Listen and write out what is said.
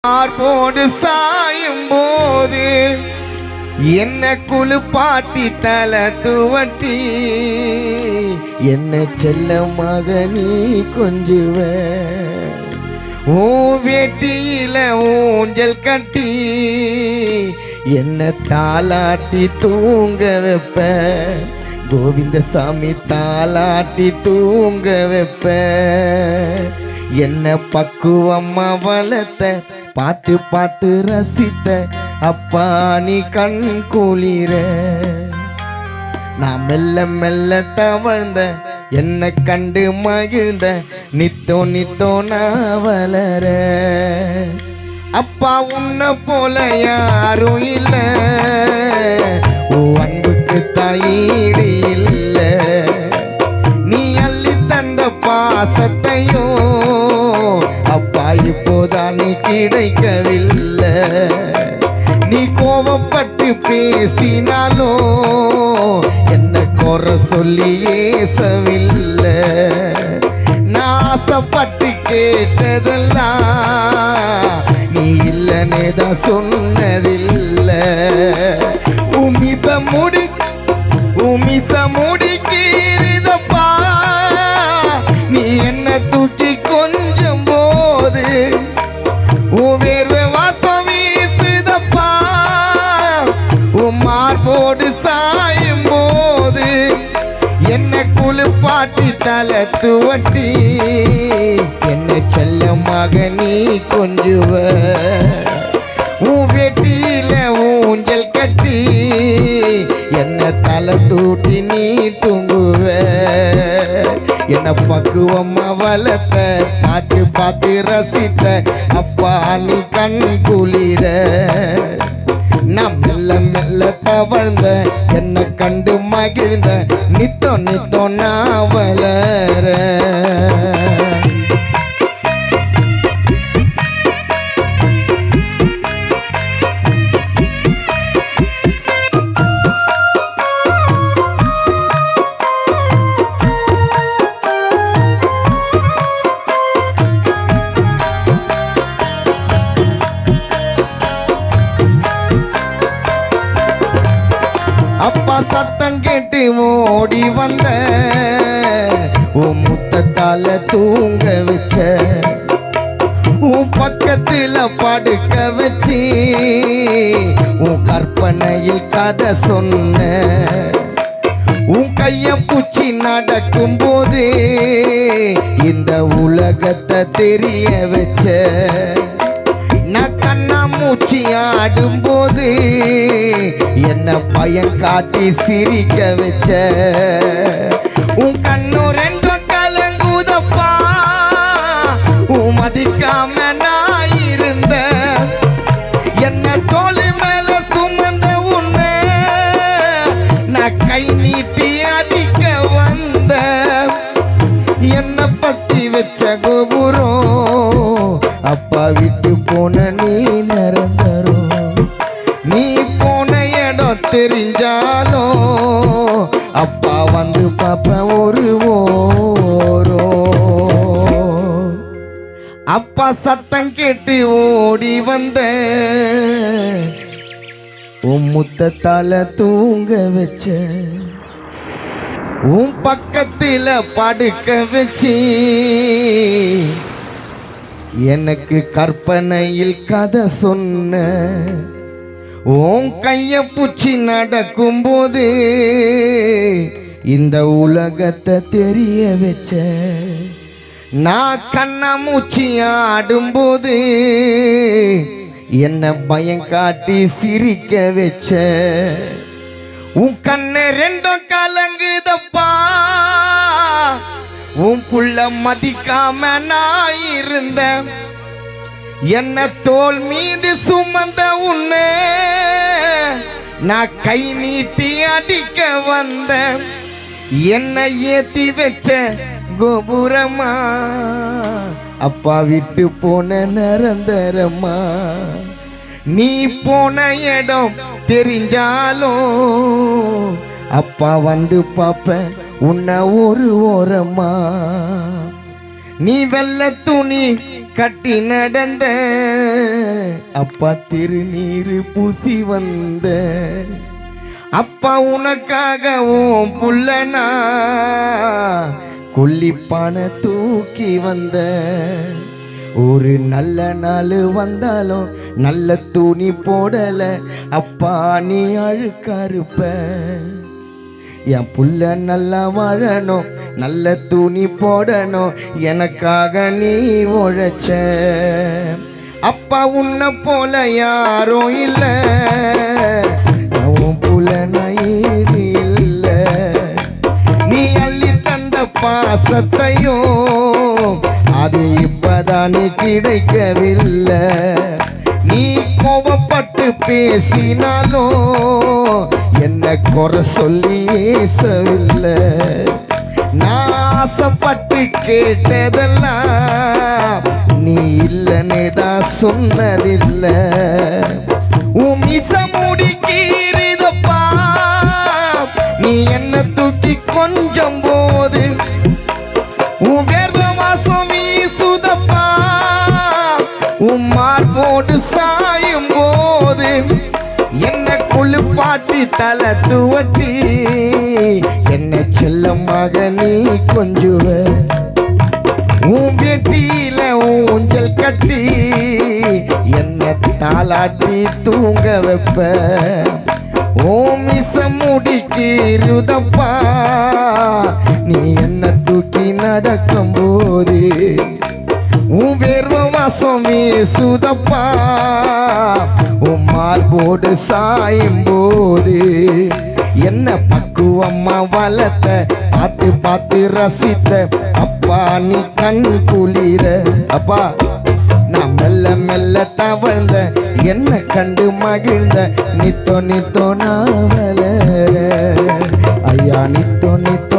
மார்போடு சாயும் போது என்ன குளிப்பாட்டி தலை துவட்டி என்ன செல்லமாக நீ கொஞ்சுவ ஓ வேட்டியில ஊஞ்சல் கட்டி என்ன தாளாட்டி தூங்க வைப்ப கோவிந்தசாமி தாளாட்டி தூங்க வைப்ப என்ன பக்குவம்மா வளர்த்த பார்த்து பார்த்து ரசித்த அப்பா நீ கண் குளிர நான் மெல்ல மெல்ல தவழ்ந்த என்ன கண்டு மகிழ்ந்த நித்தோ நித்தோ நான் வளர அப்பா உன்னை போல யாரும் இல்ல அன்புக்கு தாயீடு இல்ல நீ அள்ளி தந்த பாசத்தையும் அப்பா இப்போதான் நீ கிடைக்கவில்லை நீ கோபப்பட்டு பேசினாலும் என்ன குறை சொல்லி ஏசவில்லை நான் ஆசைப்பட்டு கேட்டதெல்லாம் நீ இல்லைன்னே தான் சொன்னதில்லை உமித முடிக்கிறதப்பா நீ என்ன தூக்கி கொஞ்சம் போது வேர்வை வாசம் வீசுதப்பா மார்போடு சாயும் போது என்ன குளிப்பாட்டி தலை துவட்டி என்ன செல்லமாக நீ கொஞ்சுவ வேட்டியில ஊஞ்சல் கட்டி என்ன தலை தூட்டி நீ தூங்குவ என்ன பக்குவம்மா வளர்த்த பார்த்து பார்த்து ரசித்த அப்பா நீ கண் குளிர நான் மெல்ல மெல்ல தவழ்ந்த என்ன கண்டு மகிழ்ந்த நித்தோ நித்தோ நான் வளர அப்பா சத்தம் கேட்டு ஓடி வந்த உன் முத்தத்தால தூங்க வச்ச உன் பக்கத்துல படுக்க வச்சு உன் கற்பனையில் கதை சொன்ன உன் கைய பூச்சி நடக்கும் போது இந்த உலகத்தை தெரிய வச்ச நான் கண்ணா மூச்சி ஆடும்போது என்ன பயம் காட்டி சிரிக்க வச்ச உன் கண்ணு ரெண்டும் கலங்குதப்பா உன் மதிக்காம நான் இருந்த என்ன தோழி மேல சுமந்த உன்னை நான் கை நீட்டி அடிக்க வந்த என்ன பத்தி வச்ச கோபுரம் அப்பா விட்டு போன நீ நிரந்தரும் நீ போன இடம் தெரிஞ்சாலும் அப்பா வந்து பாப்ப ஒரு ஓரம் அப்பா சத்தம் கேட்டு ஓடி வந்த உன் முத்தத்தால தூங்க வச்ச உன் பக்கத்துல படுக்க வச்சு எனக்கு கற்பனையில் கதை சொன்ன உன் கைய பூச்சி நடக்கும்போது இந்த உலகத்தை தெரிய வச்ச நான் கண்ணா மூச்சி ஆடும்போது என்ன பயம் காட்டி சிரிக்க வச்ச உன் கண்ணு ரெண்டும் கலங்குதப்பா உன் புள்ள மதிக்காம நான் இருந்த என்ன தோல் மீது சுமந்த உன்னை நான் கை நீட்டி அடிக்க வந்த என்ன ஏத்தி வச்ச கோபுரமா அப்பா விட்டு போன நிரந்தரமா நீ போன இடம் தெரிஞ்சாலும் அப்பா வந்து பாப்ப உன்னை ஒரு ஓரமா நீ வெள்ள துணி கட்டி நடந்த அப்பா திருநீரு பூசி வந்த அப்பா உனக்காகவும் புள்ளனா கொல்லிப்பான தூக்கி வந்த ஒரு நல்ல நாள் வந்தாலும் நல்ல துணி போடல அப்பா நீ அழுக்காருப்ப என் புள்ள நல்லா வாழணும் நல்ல துணி போடணும் எனக்காக நீ உழைச்ச அப்பா உன்னை போல யாரும் இல்லை உன் புள்ள நைதி இல்லை நீ அள்ளி தந்த பாசத்தையும் அது இப்பதானே கிடைக்கவில்லை நீ கோபப்பட்டு பேசினாலும் என்ன குறை சொல்லி ஏசவில்லை நான் ஆசைப்பட்டு கேட்டதெல்லாம் நீ இல்லைன்னே தான் சொன்னதில்லை உன் மிச முடிக்கிறதப்பா நீ என்ன தூக்கி கொஞ்சம் போது உன் வேர்வ வாசம் வீசுதப்பா உன் மார்போடு சாயும் போது என்ன குளிப்பாட்டி தலை துவட்டி என்ன செல்லமாக நீ கொஞ்சுவ உன் வெட்டியில ஊஞ்சல் கட்டி என்ன தாளாட்டி தூங்க வைப்ப ஓம் மிச முடிக்கிறதப்பா நீ என்ன தூக்கி நடக்கும் போது உன் வேர்வ வாசம் வீசுதப்பா உன் மார்போடு சாயும் போது என்ன பக்குவம்மா வளர்த்த பார்த்து பார்த்து ரசித்த அப்பா நீ கண் குளிர அப்பா நான் மெல்ல மெல்ல தவழ்ந்த என்ன கண்டு மகிழ்ந்த நித்தோ நித்தோ நான் வளர ஐயா நித்தோ நித்தோ